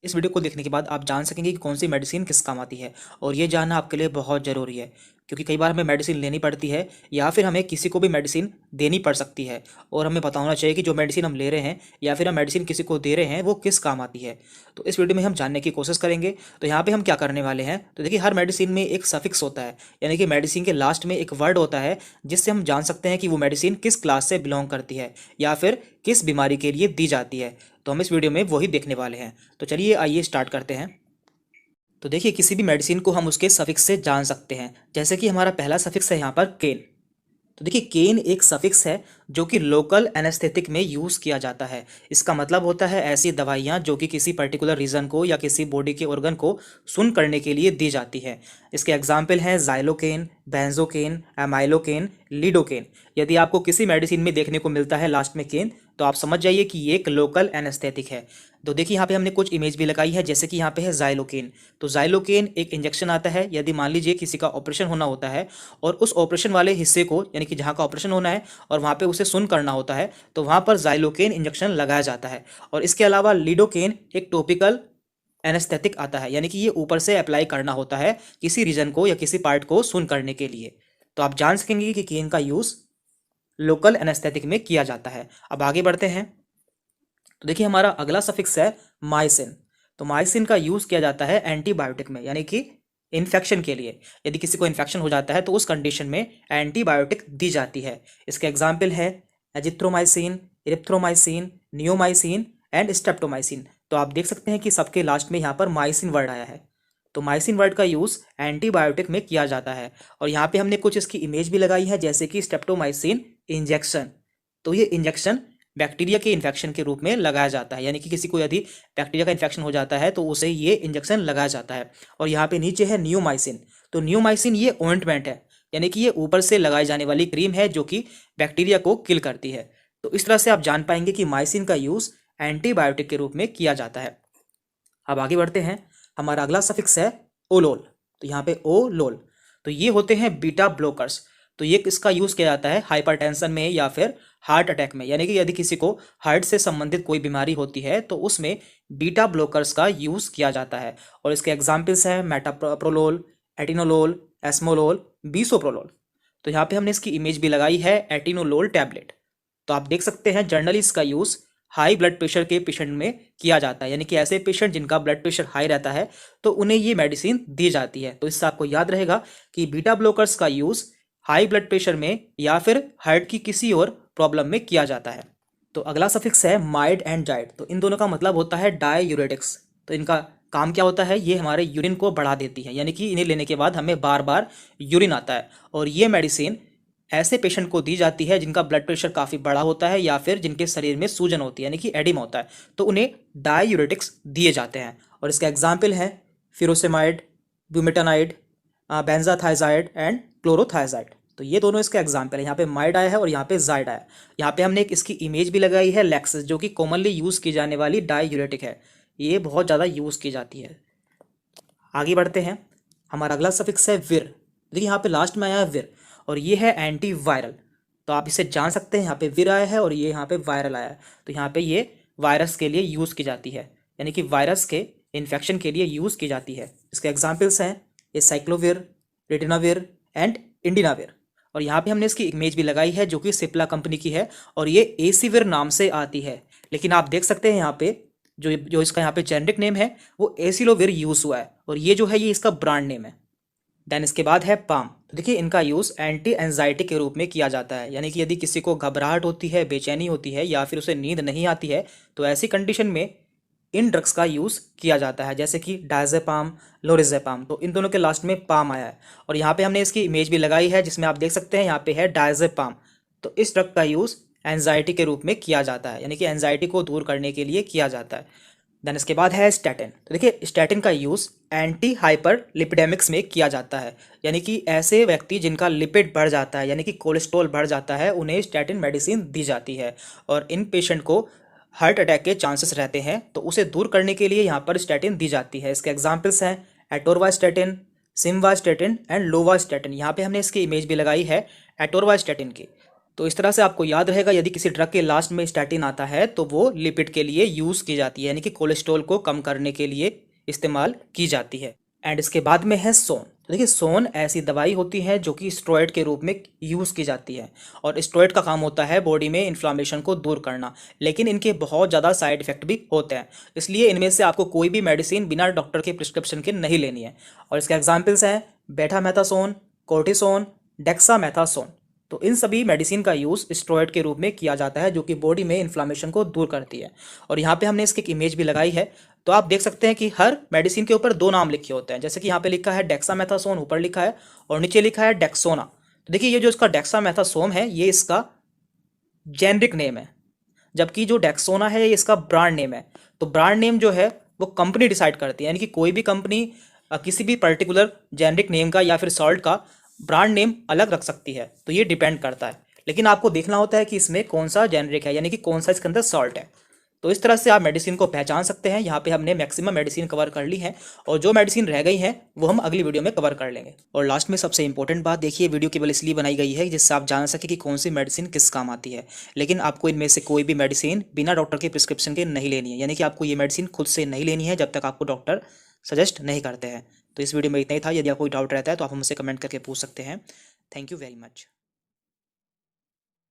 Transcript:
इस वीडियो को देखने के बाद आप जान सकेंगे कि कौन सी मेडिसिन किस काम आती है। और ये जानना आपके लिए बहुत ज़रूरी है, क्योंकि कई बार हमें मेडिसिन लेनी पड़ती है या फिर हमें किसी को भी मेडिसिन देनी पड़ सकती है। और हमें पता होना चाहिए कि जो मेडिसिन हम ले रहे हैं या फिर हम मेडिसिन किसी को दे रहे हैं वो किस काम आती है। तो इस वीडियो में हम जानने की कोशिश करेंगे। तो यहाँ पे हम क्या करने वाले हैं, तो देखिए हर मेडिसिन में एक सफिक्स होता है, यानी कि मेडिसिन के लास्ट में एक वर्ड होता है जिससे हम जान सकते हैं कि वो मेडिसिन किस क्लास से बिलोंग करती है या फिर किस बीमारी के लिए दी जाती है। तो हम इस वीडियो में वही देखने वाले हैं। तो चलिए आइए स्टार्ट करते हैं। तो देखिए किसी भी मेडिसिन को हम उसके सफिक्स से जान सकते हैं। जैसे कि हमारा पहला सफिक्स है यहाँ पर केन। तो देखिए केन एक सफिक्स है जो कि लोकल एनेस्थेटिक में यूज़ किया जाता है। इसका मतलब होता है ऐसी दवाइयाँ जो कि किसी पर्टिकुलर रीजन को या किसी बॉडी के ऑर्गन को सुन करने के लिए दी जाती है। इसके एग्जाम्पल हैं जाइलोकेन, बेंजोकेन, एमाइलोकेन, लीडोकेन। यदि आपको किसी मेडिसिन में देखने को मिलता है लास्ट में केन, तो आप समझ जाइए कि ये एक लोकल एनेस्थेटिक है। तो देखिए यहाँ पे हमने कुछ इमेज भी लगाई है, जैसे कि यहाँ पे है जाइलोकेन। तो जाइलोकेन एक इंजेक्शन आता है यदि मान लीजिए किसी का ऑपरेशन होना होता है और उस ऑपरेशन वाले हिस्से को, यानी कि जहाँ का ऑपरेशन होना है और वहाँ पे उसे सुन करना होता है, तो वहाँ पर जाइलोकेन इंजेक्शन लगाया जाता है। और इसके अलावा लीडोकेन एक टॉपिकल एनेस्थेटिक आता है, यानी कि ये ऊपर से अप्लाई करना होता है किसी रीजन को या किसी पार्ट को सुन करने के लिए। तो आप जान सकेंगे कि केन का यूज़ लोकल एनेस्थेटिक में किया जाता है। अब आगे बढ़ते हैं। तो देखिए हमारा अगला सफिक्स है माइसिन। तो माइसिन का यूज़ किया जाता है एंटीबायोटिक में, यानी कि इन्फेक्शन के लिए। यदि किसी को इन्फेक्शन हो जाता है तो उस कंडीशन में एंटीबायोटिक दी जाती है। इसके एग्जाम्पल है azithromycin, erythromycin, neomycin and streptomycin. तो आप देख सकते हैं कि सबके लास्ट में यहाँ पर माइसिन वर्ड आया है। तो माइसिन वर्ड का यूज़ एंटीबायोटिक में किया जाता है। और यहाँ पे हमने कुछ इसकी इमेज भी लगाई है, जैसे कि स्ट्रेप्टोमाइसिन इंजेक्शन। तो ये इंजेक्शन बैक्टीरिया के इन्फेक्शन के रूप में लगाया जाता है, यानी कि किसी को यदि बैक्टीरिया का इन्फेक्शन हो जाता है तो उसे ये इंजेक्शन लगाया जाता है। और यहाँ पे नीचे है नियोमाइसिन। तो नियोमाइसिन ये ऑइंटमेंट है, यानी कि ये ऊपर से लगाई जाने वाली क्रीम है जो कि बैक्टीरिया को किल करती है। तो इस तरह से आप जान पाएंगे कि माइसिन का यूज़ एंटीबायोटिक के रूप में किया जाता है। अब आगे बढ़ते हैं। हमारा अगला सफिक्स है ओलोल। तो यहाँ पे ओ लोल। तो ये होते हैं बीटा ब्लोकर्स। तो ये इसका यूज़ किया जाता है हाइपरटेंशन में या फिर हार्ट अटैक में, यानी कि यदि किसी को हार्ट से संबंधित कोई बीमारी होती है तो उसमें बीटा ब्लोकर्स का यूज़ किया जाता है। और इसके एग्जाम्पल्स हैं मेटाप्रोलोल, एटिनोलोल, एस्मोलोल, बीसोप्रोलोल। तो यहाँ पे हमने इसकी इमेज भी लगाई है, एटिनोलोल टैबलेट। तो आप देख सकते हैं जनरली इसका यूज़ हाई ब्लड प्रेशर के पेशेंट में किया जाता है, यानी कि ऐसे पेशेंट जिनका ब्लड प्रेशर हाई रहता है तो उन्हें ये मेडिसिन दी जाती है। तो इससे आपको याद रहेगा कि बीटा ब्लोकर्स का यूज़ हाई ब्लड प्रेशर में या फिर हार्ट की किसी और प्रॉब्लम में किया जाता है। तो अगला सफिक्स है माइड एंड जाइड। तो इन दोनों का मतलब होता है डाययूरेटिक्स। तो इनका काम क्या होता है, ये हमारे यूरिन को बढ़ा देती है, यानी कि इन्हें लेने के बाद हमें बार बार यूरिन आता है। और ये मेडिसिन ऐसे पेशेंट को दी जाती है जिनका ब्लड प्रेशर काफ़ी बड़ा होता है या फिर जिनके शरीर में सूजन होती है, यानी कि एडिमा होता है। तो उन्हें डाययूरेटिक्स दिए जाते हैं। और इसका एग्जाम्पल है फिरोसेमाइड, ब्यूमेटानाइड, बेंजाथाइजाइड एंड क्लोरोथाइजाइड। तो ये दोनों इसका एग्जाम्पल है। यहाँ पे माइड आया है और यहाँ पे जाइड आया है। यहाँ पे हमने एक इसकी इमेज भी लगाई है, लैक्सिस, जो कि कॉमनली यूज़ की जाने वाली डाययूरेटिक है। ये बहुत ज़्यादा यूज़ की जाती है। आगे बढ़ते हैं। हमारा अगला सफिक्स है विर। देखिए यहाँ पे लास्ट में आया है विर, और ये है एंटी वायरल। तो आप इसे जान सकते हैं, यहाँ पे विर आया है और ये यहाँ पे वायरल आया है। तो यहाँ पे ये वायरस के लिए यूज़ की जाती है, यानी कि वायरस के इन्फेक्शन के लिए यूज़ की जाती है। इसके एग्जाम्पल्स हैं ये साइक्लोविर, रेटिनाविर एंड इंडिनाविर। और यहाँ पे हमने इसकी इमेज भी लगाई है जो कि सिप्ला कंपनी की है, और ये एसीविर नाम से आती है। लेकिन आप देख सकते हैं यहाँ पे जो जो इसका यहाँ पे जेनरिक नेम है वो एसिलोविर यूज़ हुआ है, और ये जो है ये इसका ब्रांड नेम है। देन इसके बाद है पाम। तो देखिए इनका यूज़ एंटी एंजाइटी के रूप में किया जाता है, यानी कि यदि किसी को घबराहट होती है, बेचैनी होती है या फिर उसे नींद नहीं आती है, तो ऐसी कंडीशन में इन ड्रग्स का यूज़ किया जाता है, जैसे कि डायजेपाम, लोरिजेपाम। तो इन दोनों के लास्ट में पाम आया है। और यहाँ पे हमने इसकी इमेज भी लगाई है, जिसमें आप देख सकते हैं यहाँ पे है डायजेपाम। तो इस ड्रग का यूज़ एंजाइटी के रूप में किया जाता है, यानी कि एंजाइटी को दूर करने के लिए किया जाता है। देन इसके बाद है स्टैटिन। तो देखिए स्टैटिन का यूज़ एंटी हाइपर लिपिडेमिक्स में किया जाता है, यानी कि ऐसे व्यक्ति जिनका लिपिड बढ़ जाता है, यानी कि कोलेस्ट्रॉल बढ़ जाता है, उन्हें स्टैटिन मेडिसिन दी जाती है। और इन पेशेंट को हार्ट अटैक के चांसेस रहते हैं, तो उसे दूर करने के लिए यहाँ पर स्टैटिन दी जाती है। इसके एग्जाम्पल्स हैं एटोरवास्टैटिन, सिमवास्टैटिन एंड लोवास्टैटिन। यहाँ पे हमने इसकी इमेज भी लगाई है एटोरवास्टैटिन की। तो इस तरह से आपको याद रहेगा, यदि किसी ड्रग के लास्ट में स्टैटिन आता है तो वो लिपिड के लिए यूज़ की जाती है, यानी कि कोलेस्ट्रॉल को कम करने के लिए इस्तेमाल की जाती है। एंड इसके बाद में है सोन। तो देखिए, सोन ऐसी दवाई होती है जो कि स्टेरॉइड के रूप में यूज़ की जाती है, और स्टेरॉइड का काम होता है बॉडी में इन्फ्लामेशन को दूर करना, लेकिन इनके बहुत ज़्यादा साइड इफेक्ट भी होते हैं, इसलिए इनमें से आपको कोई भी मेडिसिन बिना डॉक्टर के प्रिस्क्रिप्शन के नहीं लेनी है। और इसके एग्जाम्पल्स हैं बेटामेथासोन, कोर्टिसोन, डेक्सामेथासोन। तो इन सभी मेडिसिन का यूज़ स्टेरॉइड के रूप में किया जाता है, जो कि बॉडी में इन्फ्लामेशन को दूर करती है। और यहाँ पे हमने इसकी एक इमेज भी लगाई है, तो आप देख सकते हैं कि हर मेडिसिन के ऊपर दो नाम लिखे होते हैं, जैसे कि यहाँ पे लिखा है डेक्सामेथासोन ऊपर लिखा है, और नीचे लिखा है डेक्सोना। तो देखिए, ये जो इसका डेक्सामेथासोन है ये इसका जेनरिक नेम है, जबकि जो डेक्सोना है ये इसका ब्रांड नेम है। तो ब्रांड नेम जो है वो कंपनी डिसाइड करती है, यानी कि कोई भी कंपनी किसी भी पर्टिकुलर जेनरिक नेम का या फिर सॉल्ट का ब्रांड नेम अलग रख सकती है, तो ये डिपेंड करता है। लेकिन आपको देखना होता है कि इसमें कौन सा जेनरिक है, यानी कि कौन सा इसके अंदर सॉल्ट है। तो इस तरह से आप मेडिसिन को पहचान सकते हैं। यहाँ पे हमने मैक्सिमम मेडिसिन कवर कर ली है, और जो मेडिसिन रह गई हैं वो हम अगली वीडियो में कवर कर लेंगे। और लास्ट में सबसे इंपॉर्टेंट बात देखिए, वीडियो केवल इसलिए बनाई गई है जिससे आप जान सके कि कौन सी मेडिसिन किस काम आती है, लेकिन आपको इनमें से कोई भी मेडिसिन बिना डॉक्टर के प्रिस्क्रिप्शन के नहीं लेनी है, यानी कि आपको ये मेडिसिन खुद से नहीं लेनी है जब तक आपको डॉक्टर सजेस्ट नहीं करते हैं। तो इस वीडियो में इतना ही था। यदि आपको कोई डाउट रहता है तो आप हमसे कमेंट करके पूछ सकते हैं। Thank you very much.